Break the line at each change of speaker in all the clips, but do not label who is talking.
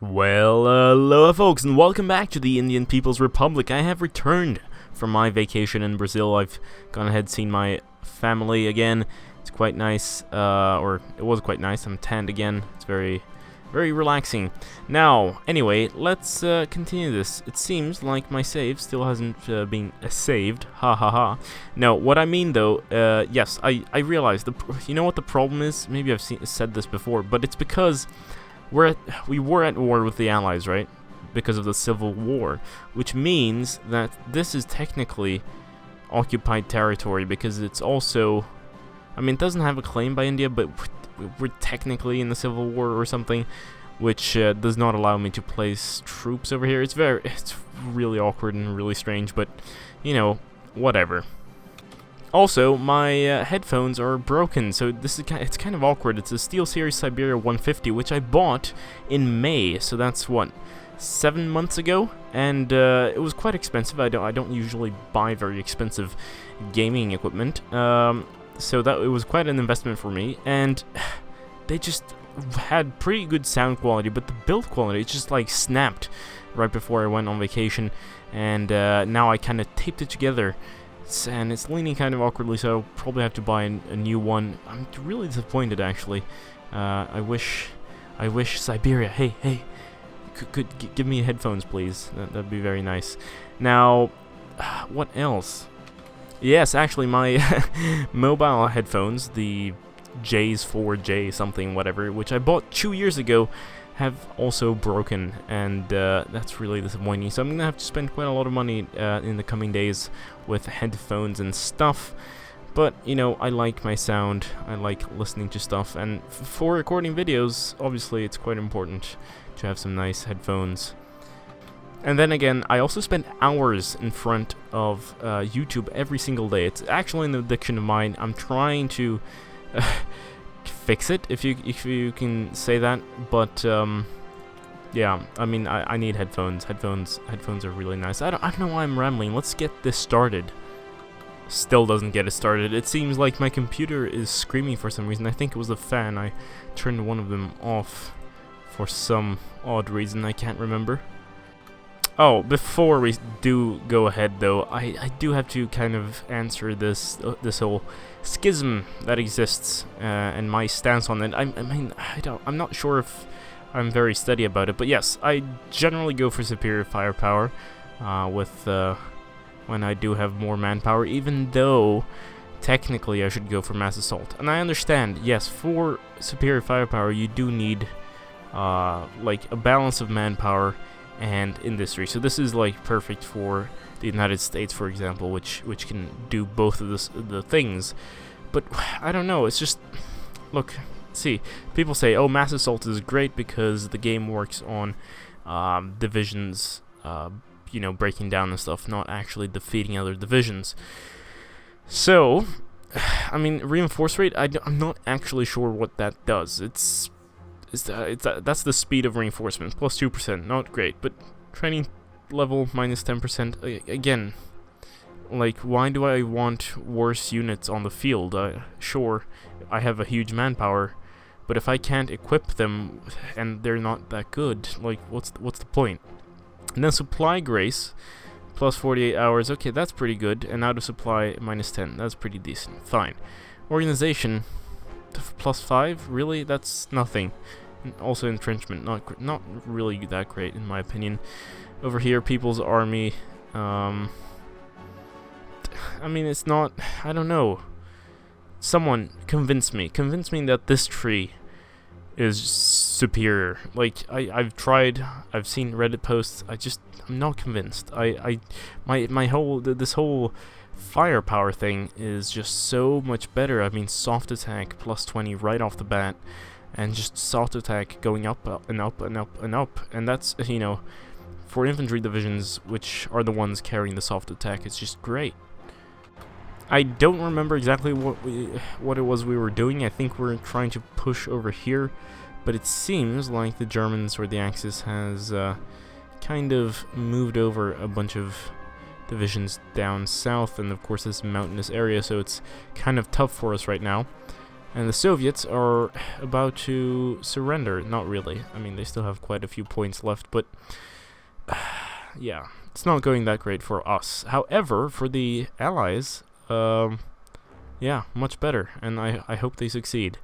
Well, hello folks, and welcome back to the Indian People's Republic. I have returned from my vacation in Brazil. I've gone ahead and seen my family again. It's quite nice, or it was quite nice. I'm tanned again. It's very relaxing. Now, anyway, let's continue this. It seems like my save still hasn't been saved. Ha ha ha. No, what I mean though, yes, I realize, you know what the problem is? Maybe I've said this before, but it's because we were at war with the Allies, right? Because of the Civil War, which means that this is technically occupied territory because it's also, I mean, it doesn't have a claim by India, but we're technically in the Civil War or something, which does not allow me to place troops over here. It's really awkward and really strange, but you know, whatever. Also, my headphones are broken, so it's kind of awkward. It's a SteelSeries Siberia 150, which I bought in May, so that's what, 7 months ago, and it was quite expensive. I don't usually buy very expensive gaming equipment, so that it was quite an investment for me. And they just had pretty good sound quality, but the build quality just like snapped right before I went on vacation, and now I kind of taped it together. And it's leaning kind of awkwardly, so I'll probably have to buy a new one. I'm really disappointed, actually. I wish Siberia, hey, could give me headphones, please. That'd be very nice. Now, what else? Yes, actually, my mobile headphones, the J's 4J something, whatever, which I bought 2 years ago, have also broken, and that's really disappointing. So I'm gonna have to spend quite a lot of money in the coming days with headphones and stuff. But you know, I like my sound, I like listening to stuff, and for recording videos, obviously it's quite important to have some nice headphones. And then again, I also spend hours in front of YouTube every single day. It's actually an addiction of mine. I'm trying to fix it, if you can say that, but yeah, I mean, I need headphones. Headphones are really nice. I don't know why I'm rambling. Let's get this started. Still doesn't get it started. It seems like my computer is screaming for some reason. I think it was the fan. I turned one of them off for some odd reason. I can't remember. Oh, before we do go ahead though, I do have to kind of answer this whole schism that exists and my stance on it. I mean, I'm not sure if I'm very steady about it, but yes, I generally go for superior firepower when I do have more manpower, even though technically I should go for mass assault. And I understand, yes, for superior firepower you do need like a balance of manpower and industry. So this is like perfect for the United States, for example, which can do both of the things. But I don't know, it's just, look, see, people say, oh, mass assault is great because the game works on divisions, you know, breaking down and stuff, not actually defeating other divisions. So, I mean, reinforce rate, I'm not actually sure what that does. That's the speed of reinforcement, plus 2%, not great, but training level minus 10%, again, like, why do I want worse units on the field? Sure, I have a huge manpower, but if I can't equip them and they're not that good, like, what's the point? And then supply grace, plus 48 hours, okay, that's pretty good, and out of supply, minus 10, that's pretty decent, fine. Organization, plus 5, really? That's nothing. And also entrenchment, not really that great in my opinion. Over here, People's Army, I mean, it's not, I don't know. Someone convince me that this tree is superior. Like, I've tried, I've seen Reddit posts, I'm not convinced. This whole firepower thing is just so much better. I mean, soft attack plus 20 right off the bat, and just soft attack going up and up and up and up, and that's, you know, for infantry divisions, which are the ones carrying the soft attack, it's just great. I don't remember exactly what it was we were doing. I think we're trying to push over here, but it seems like the Germans, or the Axis, has kind of moved over a bunch of divisions down south, and of course this mountainous area, so it's kind of tough for us right now. And the Soviets are about to surrender. Not really. I mean, they still have quite a few points left, but yeah, it's not going that great for us. However, for the Allies, yeah, much better, and I hope they succeed,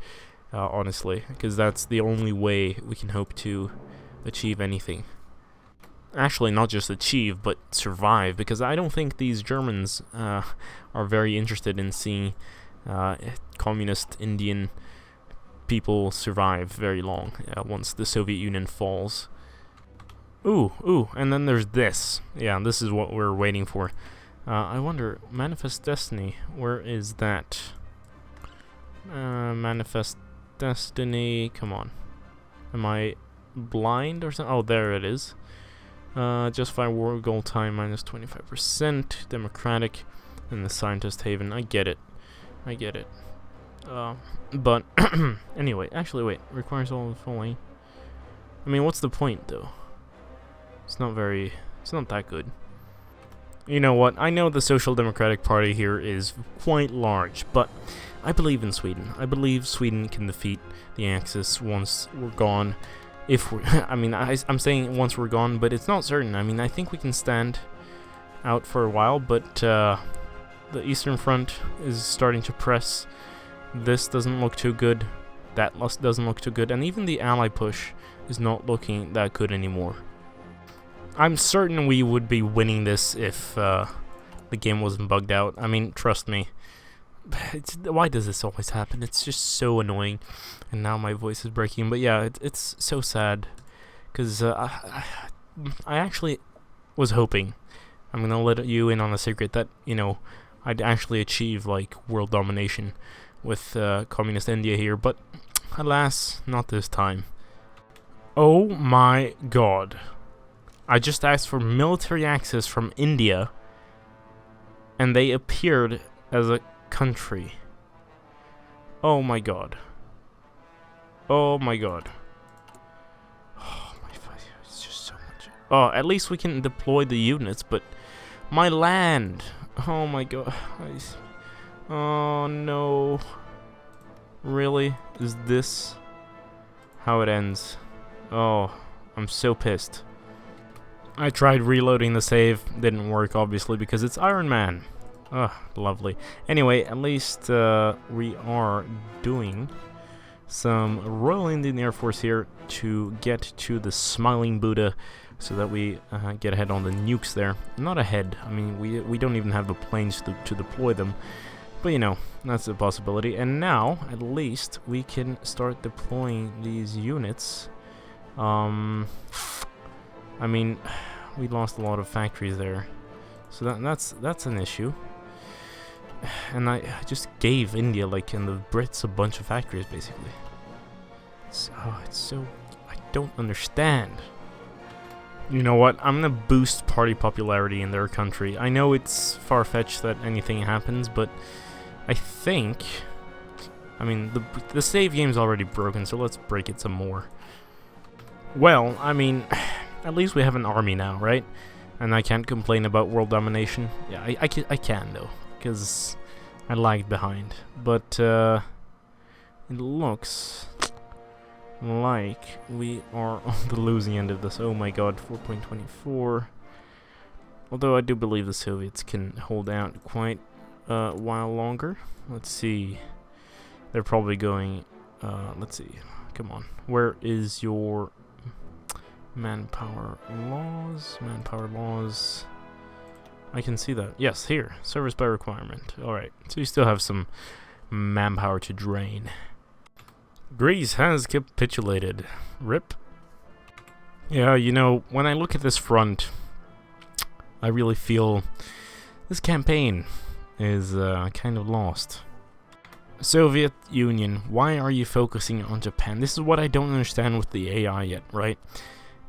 honestly, because that's the only way we can hope to achieve anything. Actually, not just achieve, but survive, because I don't think these Germans are very interested in seeing communist Indian people survive very long once the Soviet Union falls. Ooh, and then there's this. Yeah, this is what we're waiting for. I wonder, Manifest Destiny, where is that? Manifest Destiny, come on. Am I blind or something? Oh, there it is. Justify war goal time minus 25%, democratic, and the scientist haven. I get it. But anyway, actually, wait. Requires all the following. I mean, what's the point, though? It's not that good. You know what? I know the Social Democratic Party here is quite large, but I believe in Sweden. I believe Sweden can defeat the Axis once we're gone. If we're, I mean, I'm saying once we're gone, but it's not certain. I mean, I think we can stand out for a while, but the Eastern Front is starting to press. This doesn't look too good. That doesn't look too good, and even the Ally push is not looking that good anymore. I'm certain we would be winning this if the game wasn't bugged out. I mean, trust me. Why does this always happen? It's just so annoying. And now my voice is breaking. But yeah, it's so sad. Because I actually was hoping. I'm going to let you in on a secret that, you know, I'd actually achieve, like, world domination with communist India here. But alas, not this time. Oh my god. I just asked for military access from India, and they appeared as a country. Oh my god. Oh my god. Oh my god, it's just so much. Oh, at least we can deploy the units, but my land. Oh my god. Oh no. Really? Is this how it ends? Oh, I'm so pissed. I tried reloading the save, didn't work obviously because it's Iron Man. Ugh, lovely. Anyway, at least we are doing some Royal Indian Air Force here to get to the Smiling Buddha so that we get ahead on the nukes there. Not ahead, I mean, we don't even have the planes to deploy them. But you know, that's a possibility. And now, at least, we can start deploying these units. I mean, we lost a lot of factories there, so that's an issue. And I just gave India, like, and the Brits a bunch of factories, basically. It's so... I don't understand. You know what? I'm gonna boost party popularity in their country. I know it's far-fetched that anything happens, but I think... I mean, the save game's already broken, so let's break it some more. Well, I mean... At least we have an army now, right? And I can't complain about world domination. Yeah, I can though, because I lagged behind. But it looks like we are on the losing end of this. Oh my god, 4.24. Although I do believe the Soviets can hold out quite a while longer. Let's see. They're probably going... let's see. Come on. Where is your... Manpower laws. I can see that. Yes, here. Service by requirement. Alright. So you still have some manpower to drain. Greece has capitulated. RIP. Yeah, you know, when I look at this front, I really feel this campaign is kind of lost. Soviet Union, why are you focusing on Japan? This is what I don't understand with the AI yet, right?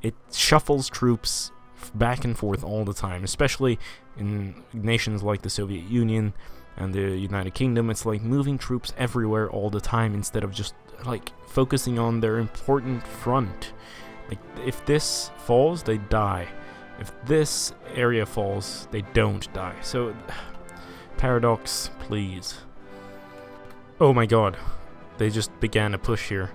It shuffles troops back and forth all the time, especially in nations like the Soviet Union and the United Kingdom. It's like moving troops everywhere all the time instead of just like focusing on their important front. Like, if this falls, they die. If this area falls, they don't die. So, paradox, please. Oh my god. they just began a push here.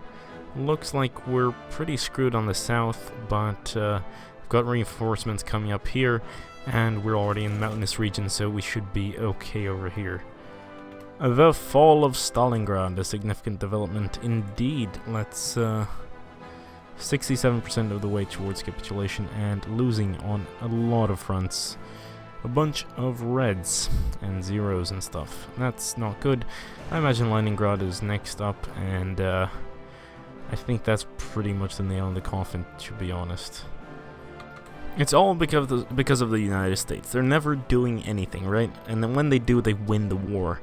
Looks like we're pretty screwed on the south, but we've got reinforcements coming up here, and we're already in mountainous region, so we should be okay over here. The fall of Stalingrad, a significant development indeed. Let's 67% of the way towards capitulation and losing on a lot of fronts. A bunch of reds and zeros and stuff. That's not good. I imagine Leningrad is next up, and I think that's pretty much the nail in the coffin, to be honest. It's all because of the United States. They're never doing anything, right? And then when they do, they win the war.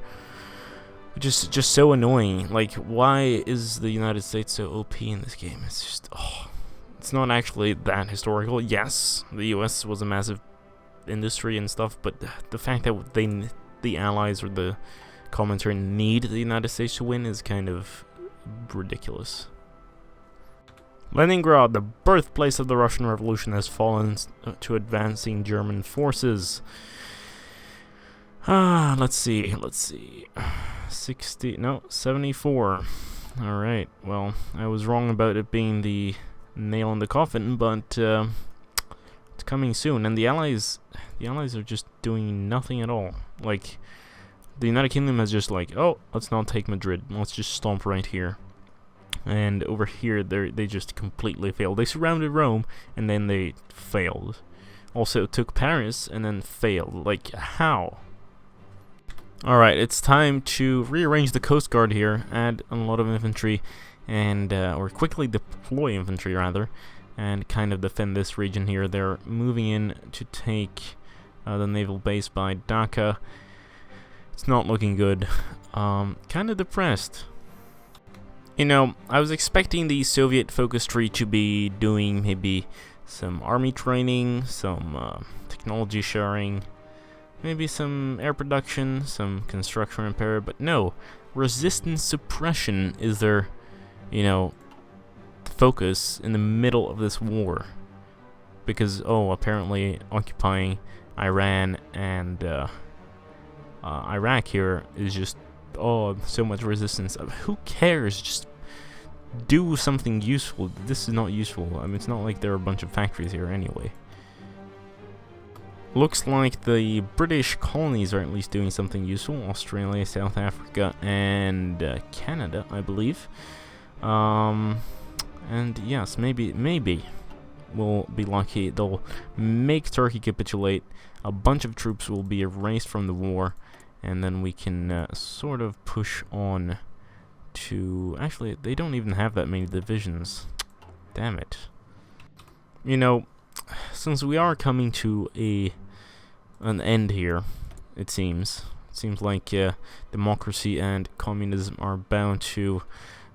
Which is just so annoying. Like, why is the United States so OP in this game? It's just, it's not actually that historical. Yes, the US was a massive industry and stuff, but the fact that the Allies or the commentary need the United States to win is kind of ridiculous. Leningrad, the birthplace of the Russian Revolution, has fallen to advancing German forces. Let's see. 74. Alright, well, I was wrong about it being the nail in the coffin, but it's coming soon, and the Allies are just doing nothing at all. Like, the United Kingdom has just like, oh, let's not take Madrid, let's just stomp right here. And over here, they just completely failed. They surrounded Rome, and then they failed. Also took Paris, and then failed. Like, how? Alright, it's time to rearrange the Coast Guard here, add a lot of infantry, and or quickly deploy infantry, rather, and kind of defend this region here. They're moving in to take the naval base by Dhaka. It's not looking good. Kind of depressed. You know, I was expecting the Soviet focus tree to be doing maybe some army training, some technology sharing, maybe some air production, some construction repair, but no. Resistance suppression is their, you know, focus in the middle of this war. Because, apparently occupying Iran and Iraq here is just, so much resistance. Who cares? Just do something useful. This is not useful. I mean, it's not like there are a bunch of factories here anyway. Looks like the British colonies are at least doing something useful. Australia, South Africa, and Canada, I believe. And yes, maybe we'll be lucky. They'll make Turkey capitulate. A bunch of troops will be erased from the war, and then we can sort of push on to... Actually, they don't even have that many divisions. Damn it. You know, since we are coming to an end here, it seems like democracy and communism are bound to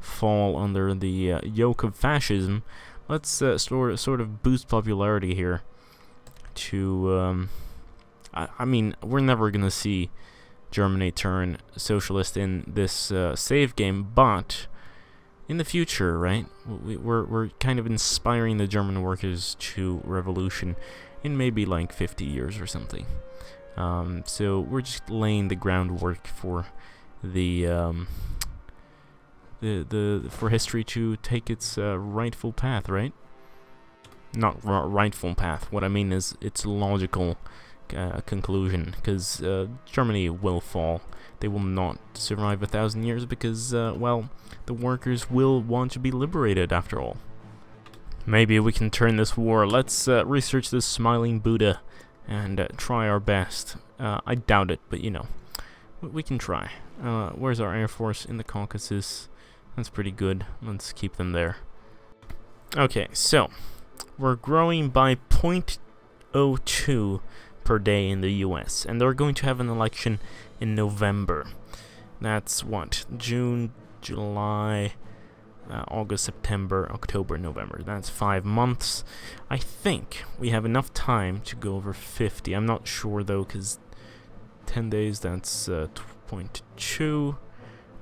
fall under the yoke of fascism. Let's sort of boost popularity here to I mean, we're never gonna see Germany turn socialist in this save game, but in the future, right, we're kind of inspiring the German workers to revolution in maybe like 50 years or something. So we're just laying the groundwork for for history to take its rightful path, right? Not rightful path. What I mean is its logical conclusion, because Germany will fall. They will not survive 1,000 years because, well, the workers will want to be liberated after all. Maybe we can turn this war. Let's research this smiling Buddha and try our best. I doubt it, but you know, we can try. Where's our Air Force? In the Caucasus. That's pretty good. Let's keep them there. Okay, so we're growing by 0.02 per day in the US, and they're going to have an election in November. That's what? June, July, August, September, October, November. That's 5 months. I think we have enough time to go over 50. I'm not sure though, because 10 days, that's 0.2.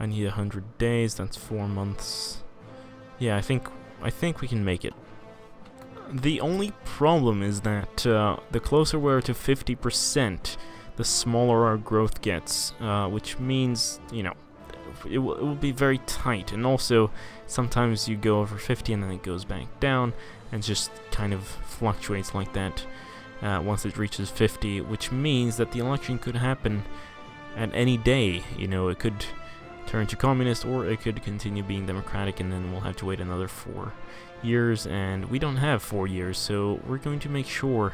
I need 100 days, that's 4 months. Yeah, I think we can make it. The only problem is that the closer we're to 50%, the smaller our growth gets, which means, you know, it will be very tight. And also, sometimes you go over 50 and then it goes back down, and just kind of fluctuates like that once it reaches 50, which means that the election could happen at any day. You know, it could turn to communist, or it could continue being democratic, and then we'll have to wait another 4 years, and we don't have 4 years, so we're going to make sure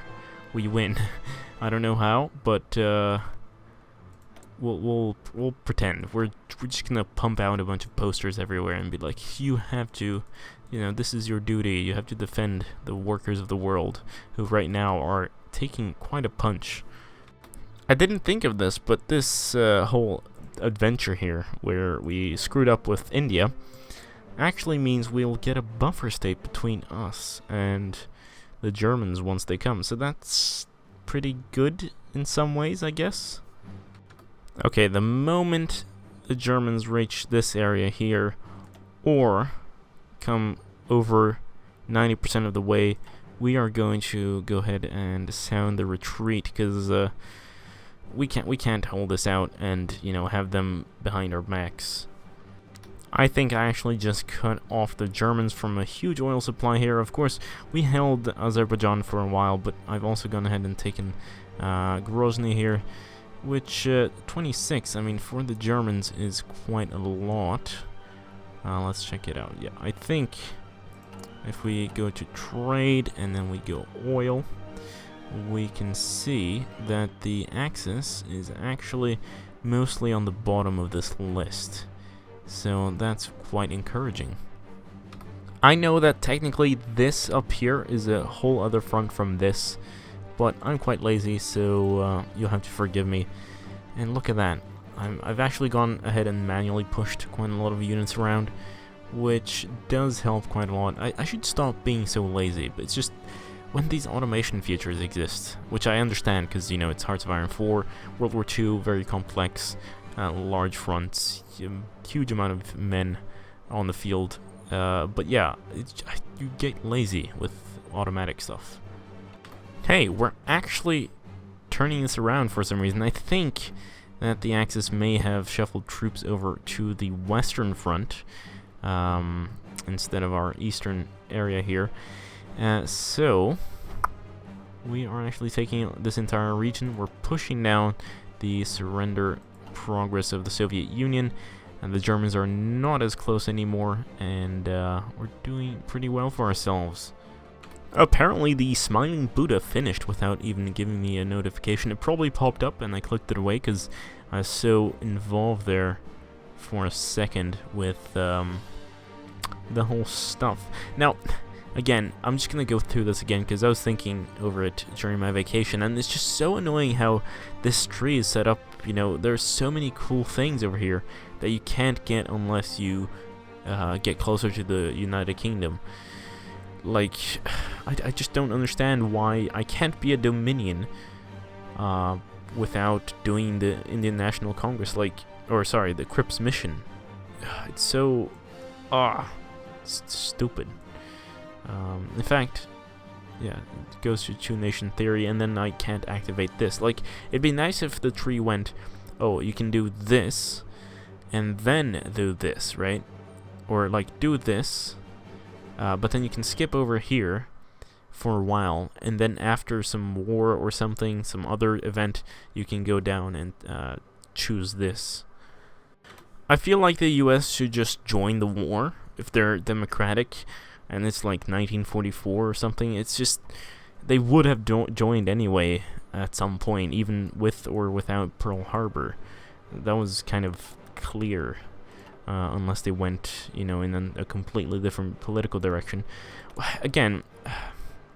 we win. I don't know how, but we'll pretend. We're just gonna pump out a bunch of posters everywhere and be like, you have to, you know, this is your duty. You have to defend the workers of the world, who right now are taking quite a punch. I didn't think of this, but this whole adventure here, where we screwed up with India, actually means we'll get a buffer state between us and the Germans once they come. So that's pretty good in some ways, I guess. Okay, the moment the Germans reach this area here, or come over 90% of the way, we are going to go ahead and sound the retreat, because we can't hold this out and, you know, have them behind our backs. I think I actually just cut off the Germans from a huge oil supply here. Of course, we held Azerbaijan for a while, but I've also gone ahead and taken Grozny here, which 26, I mean, for the Germans is quite a lot. Let's check it out. Yeah, I think if we go to trade and then we go oil, we can see that the Axis is actually mostly on the bottom of this list. So that's quite encouraging. I know that technically this up here is a whole other front from this, but I'm quite lazy, so you'll have to forgive me. And look at that. I've actually gone ahead and manually pushed quite a lot of units around, which does help quite a lot. I should stop being so lazy, but it's just when these automation features exist, which I understand because, you know, it's Hearts of Iron 4, World War II, very complex, large fronts, huge amount of men on the field, but yeah, you get lazy with automatic stuff. Hey, we're actually turning this around for some reason. I think that the Axis may have shuffled troops over to the western front instead of our eastern area here. So we are actually taking this entire region. We're pushing down the surrender progress of the Soviet Union, and the Germans are not as close anymore, and we're doing pretty well for ourselves. Apparently the Smiling Buddha finished without even giving me a notification. It probably popped up and I clicked it away because I was so involved there for a second with the whole stuff. Now, again, I'm just going to go through this again because I was thinking over it during my vacation, and it's just so annoying how this tree is set up. You know, there's so many cool things over here that you can't get unless you get closer to the United Kingdom. Like, I just don't understand why I can't be a Dominion without doing the Indian National Congress, like, or sorry, the Cripps mission. It's so, stupid. In fact, yeah, it goes to two-nation theory, and then I can't activate this. Like, it'd be nice if the tree went, oh, you can do this, and then do this, right? Or, like, do this, but then you can skip over here for a while, and then after some war or something, some other event, you can go down and choose this. I feel like the US should just join the war if they're democratic, and it's like 1944 or something. It's just, they would have joined anyway at some point, even with or without Pearl Harbor. That was kind of clear. Unless they went, you know, in a completely different political direction. Again,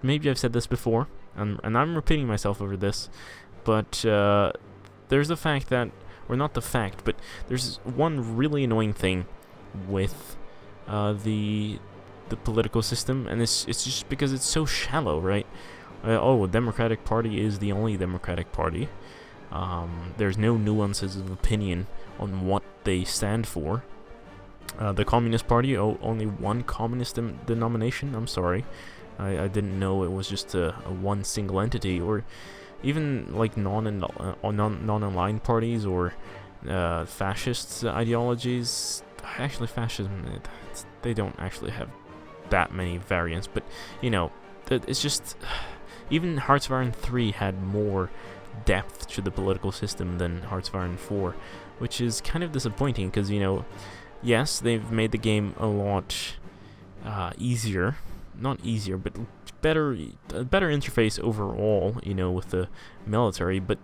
maybe I've said this before, and I'm repeating myself over this, but there's the fact that, or not the fact, but there's one really annoying thing with the political system, and it's just because it's so shallow, right? A Democratic Party is the only Democratic Party. There's no nuances of opinion on what they stand for. The Communist Party, only one communist denomination. I'm sorry, I didn't know it was just a one single entity. Or even like non-aligned parties, or fascist ideologies. Actually, fascism, they don't actually have that many variants, but, you know, it's just... Even Hearts of Iron 3 had more depth to the political system than Hearts of Iron 4, which is kind of disappointing, because, you know, yes, they've made the game a lot easier. Not easier, but a better interface overall, you know, with the military, but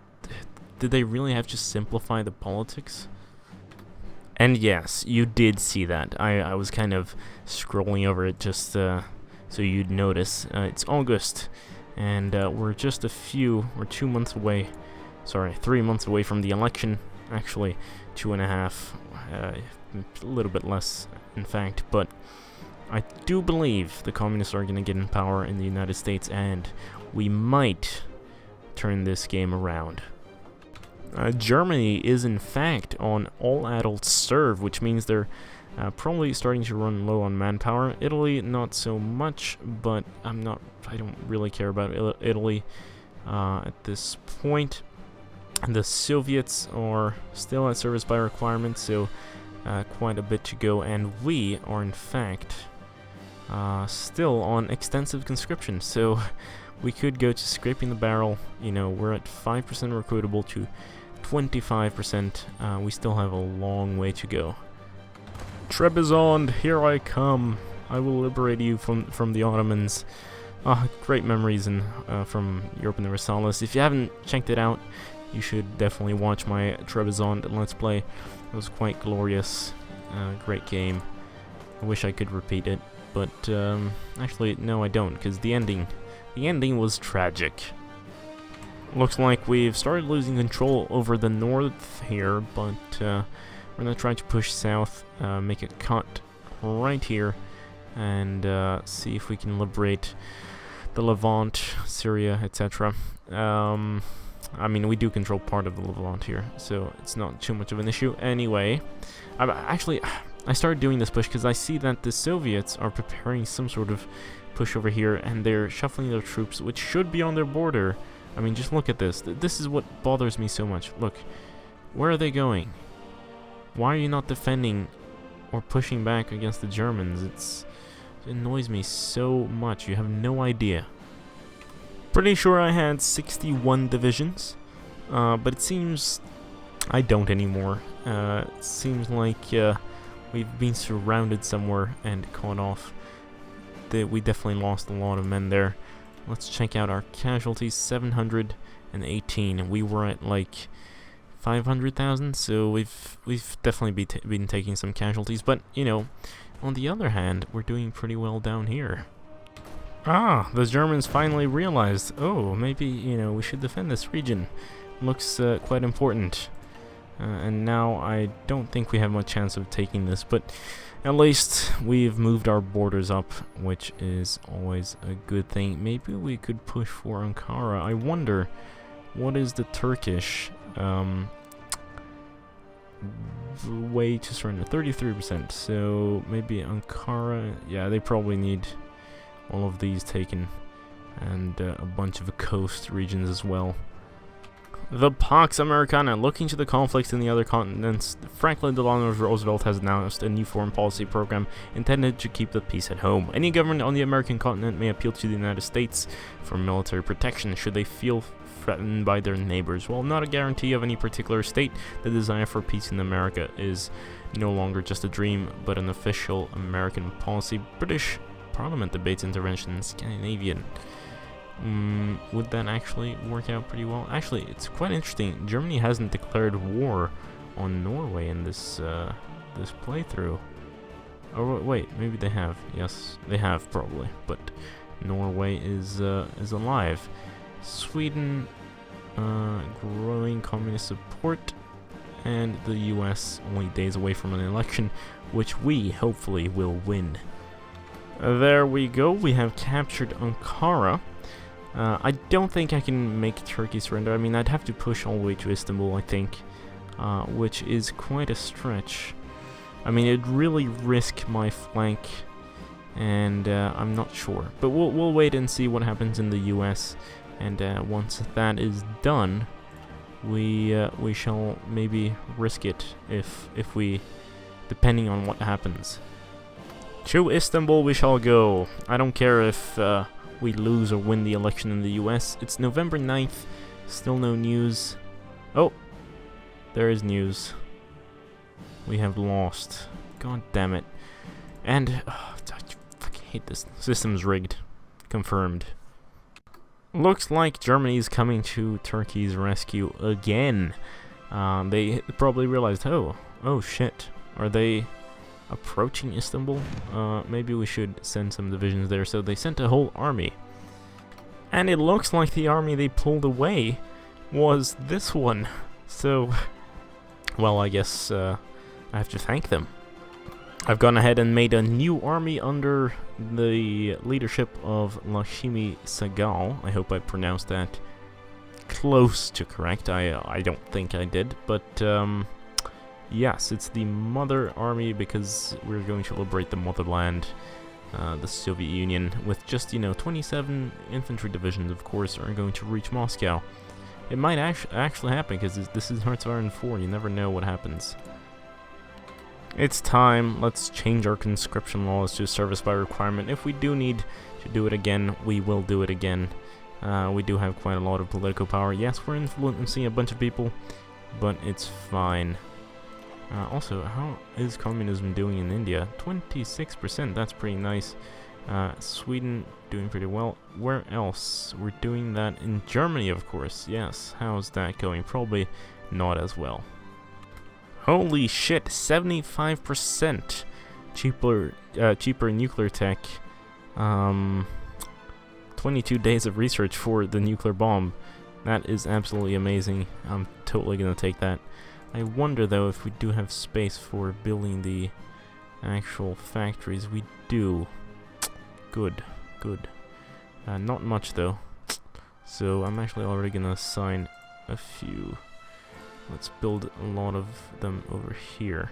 did they really have to simplify the politics? And yes, you did see that. I was kind of scrolling over it just so you'd notice. It's August, and we're just we're 2 months away, 3 months away from the election. Actually, 2.5, a little bit less, in fact, but I do believe the communists are going to get in power in the United States, and we might turn this game around. Germany is in fact on all adults serve, which means they're probably starting to run low on manpower. Italy, not so much, but I don't really care about Italy at this point. The Soviets are still at service by requirement, so quite a bit to go, and we are in fact still on extensive conscription, so we could go to scraping the barrel. You know, we're at 5% recruitable to 25%. We still have a long way to go. Trebizond, here I come. I will liberate you from the Ottomans. Great memories from Europe and the Versailles. If you haven't checked it out, you should definitely watch my Trebizond Let's Play. It was quite glorious. Great game. I wish I could repeat it, but actually, no, I don't, because the ending was tragic. Looks like we've started losing control over the north here, but we're gonna try to push south, make a cut right here, and see if we can liberate the Levant, Syria, etc. I mean, we do control part of the Levant here, so it's not too much of an issue. Anyway, I started doing this push because I see that the Soviets are preparing some sort of push over here, and they're shuffling their troops, which should be on their border. I mean, just look at this. This is what bothers me so much. Look, where are they going? Why are you not defending or pushing back against the Germans? It annoys me so much. You have no idea. Pretty sure I had 61 divisions, but it seems I don't anymore. It seems like we've been surrounded somewhere and caught off. We definitely lost a lot of men there. Let's check out our casualties. 718. We were at like 500,000, so we've definitely been taking some casualties. But you know, on the other hand, we're doing pretty well down here. The Germans finally realized, oh, maybe, you know, we should defend this region. Looks quite important. And now I don't think we have much chance of taking this, but at least we've moved our borders up, which is always a good thing. Maybe we could push for Ankara. I wonder, what is the Turkish way to surrender? 33%. So maybe Ankara. Yeah, they probably need all of these taken, and a bunch of coast regions as well. The Pax Americana. Looking to the conflicts in the other continents, Franklin Delano Roosevelt has announced a new foreign policy program intended to keep the peace at home. Any government on the American continent may appeal to the United States for military protection should they feel threatened by their neighbors. While not a guarantee of any particular state, the desire for peace in America is no longer just a dream, but an official American policy. British Parliament debates intervention in Scandinavian. Would that actually work out pretty well? Actually, it's quite interesting. Germany hasn't declared war on Norway in this this playthrough. Oh wait, maybe they have. Yes, they have probably. But Norway is alive. Sweden, growing communist support, and the U.S. only days away from an election, which we hopefully will win. There we go. We have captured Ankara. I don't think I can make Turkey surrender. I mean, I'd have to push all the way to Istanbul, I think, which is quite a stretch. I mean, it'd really risk my flank, and I'm not sure. But we'll wait and see what happens in the U.S., and once that is done, we shall maybe risk it if we, depending on what happens. To Istanbul we shall go. I don't care if we lose or win the election in the US. It's November 9th. Still no news. Oh, there is news. We have lost. God damn it. And I fucking hate this. System's rigged. Confirmed. Looks like Germany's coming to Turkey's rescue again. They probably realized, oh shit, are they approaching Istanbul? Maybe we should send some divisions there. So they sent a whole army. And it looks like the army they pulled away was this one. So, well, I guess I have to thank them. I've gone ahead and made a new army under the leadership of Lakshmi Sahgal. I hope I pronounced that close to correct. I don't think I did, but yes, it's the Mother Army because we're going to liberate the motherland, the Soviet Union, with just, 27 infantry divisions, of course, are going to reach Moscow. It might actually happen because this is Hearts of Iron 4. You never know what happens. It's time. Let's change our conscription laws to service by requirement. If we do need to do it again, we will do it again. We do have quite a lot of political power. Yes, we're influencing a bunch of people, but it's fine. Also, how is communism doing in India? 26%, that's pretty nice. Sweden doing pretty well. Where else? We're doing that in Germany, of course. Yes, how's that going? Probably not as well. Holy shit, 75% cheaper nuclear tech. 22 days of research for the nuclear bomb. That is absolutely amazing. I'm totally gonna take that. I wonder though if we do have space for building the actual factories. We do. Good. Not much though. So I'm actually already gonna assign a few. Let's build a lot of them over here.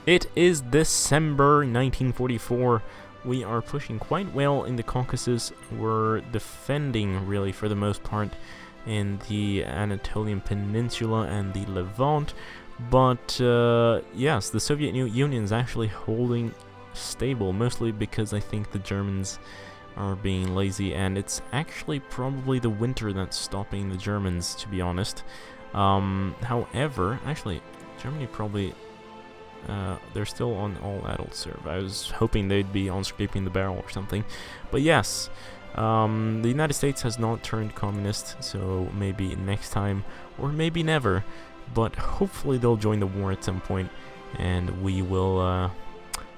It is December 1944. We are pushing quite well in the Caucasus. We're defending, really, for the most part, in the Anatolian Peninsula and the Levant. But, yes, the Soviet Union is actually holding stable, mostly because I think the Germans are being lazy, and it's actually probably the winter that's stopping the Germans, to be honest. However, actually, Germany probably, they're still on all adult serve. I was hoping they'd be on scraping the barrel or something. But yes, the United States has not turned communist, so maybe next time, or maybe never, but hopefully they'll join the war at some point, and we will,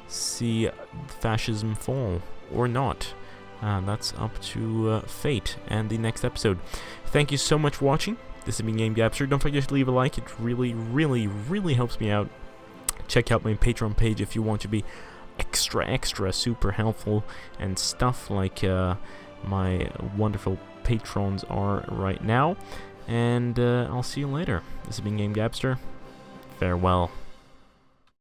see fascism fall, or not. That's up to fate and the next episode. Thank you so much for watching. This has been GameGabster. Don't forget to leave a like. It really helps me out. Check out my Patreon page if you want to be extra super helpful and stuff like my wonderful patrons are right now. And I'll see you later. This has been GameGabster. Farewell.